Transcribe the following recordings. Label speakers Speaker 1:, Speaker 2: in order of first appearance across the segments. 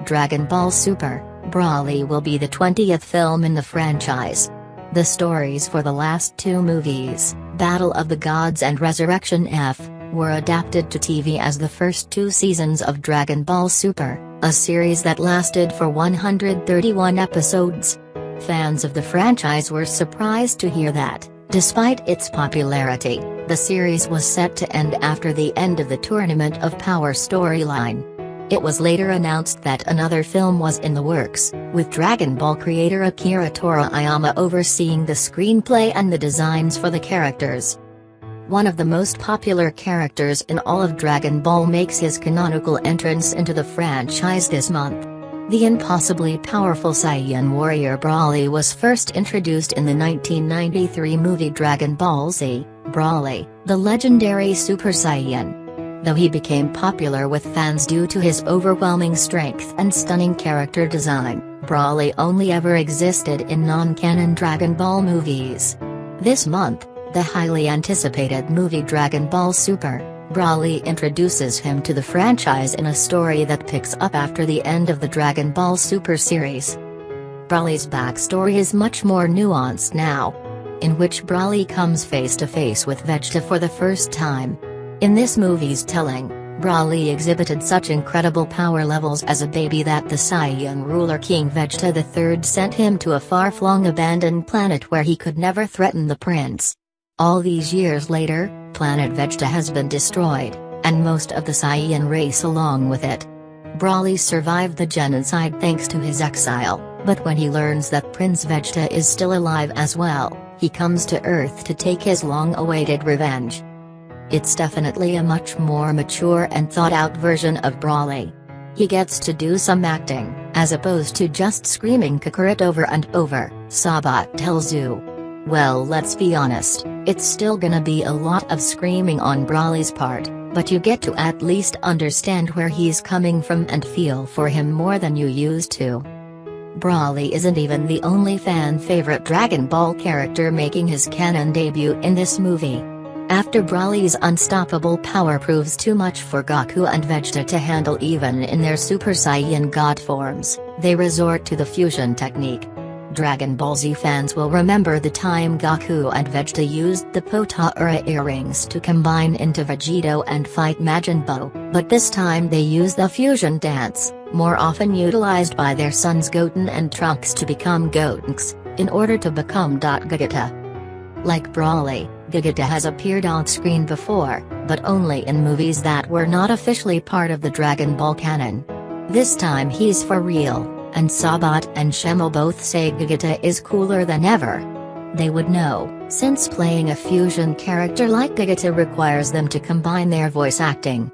Speaker 1: Dragon Ball Super, Broly will be the 20th film in the franchise. The stories for the last two movies, Battle of the Gods and Resurrection F, were adapted to TV as the first two seasons of Dragon Ball Super, a series that lasted for 131 episodes. Fans of the franchise were surprised to hear that, despite its popularity, the series was set to end after the end of the Tournament of Power storyline. It was later announced that another film was in the works, with Dragon Ball creator Akira Toriyama overseeing the screenplay and the designs for the characters. One of the most popular characters in all of Dragon Ball makes his canonical entrance into the franchise this month. The impossibly powerful Saiyan warrior Broly was first introduced in the 1993 movie Dragon Ball Z, Broly, the legendary Super Saiyan. Though he became popular with fans due to his overwhelming strength and stunning character design, Broly only ever existed in non-canon Dragon Ball movies. This month, the highly anticipated movie Dragon Ball Super, Broly introduces him to the franchise in a story that picks up after the end of the Dragon Ball Super series. Broly's backstory is much more nuanced now, in which Broly comes face to face with Vegeta for the first time. In this movie's telling, Broly exhibited such incredible power levels as a baby that the Saiyan ruler King Vegeta III sent him to a far-flung abandoned planet where he could never threaten the prince. All these years later, planet Vegeta has been destroyed, and most of the Saiyan race along with it. Broly survived the genocide thanks to his exile, but when he learns that Prince Vegeta is still alive as well, he comes to Earth to take his long-awaited revenge. It's definitely a much more mature and thought-out version of Broly. He gets to do some acting, as opposed to just screaming Kakarot over and over, Sabat tells Zoo. Well, let's be honest, it's still gonna be a lot of screaming on Broly's part, but you get to at least understand where he's coming from and feel for him more than you used to. Broly isn't even the only fan-favorite Dragon Ball character making his canon debut in this movie. After Broly's unstoppable power proves too much for Goku and Vegeta to handle even in their Super Saiyan God forms, they resort to the fusion technique. Dragon Ball Z fans will remember the time Goku and Vegeta used the Potara earrings to combine into Vegito and fight Majin Buu, but this time they use the fusion dance, more often utilized by their sons Goten and Trunks to become Gotenks, in order to become Gogeta. Like Broly, Gogeta has appeared on-screen before, but only in movies that were not officially part of the Dragon Ball canon. This time he's for real, and Sabat and Shemo both say Gogeta is cooler than ever. They would know, since playing a fusion character like Gogeta requires them to combine their voice acting.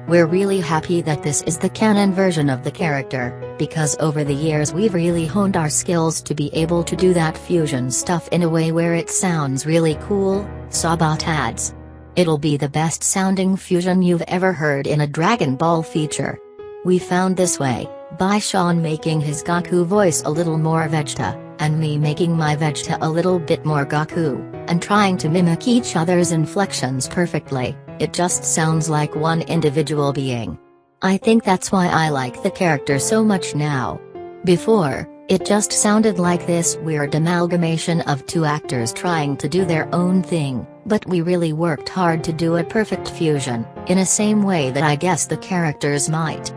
Speaker 1: We're really happy that this is the canon version of the character, because over the years we've really honed our skills to be able to do that fusion stuff in a way where it sounds really cool, Sabat adds. It'll be the best sounding fusion you've ever heard in a Dragon Ball feature. We found this way, by Sean making his Goku voice a little more Vegeta, and me making my Vegeta a little bit more Goku, and trying to mimic each other's inflections perfectly. It just sounds like one individual being. I think that's why I like the character so much now. Before, it just sounded like this weird amalgamation of two actors trying to do their own thing, but we really worked hard to do a perfect fusion, in a same way that I guess the characters might.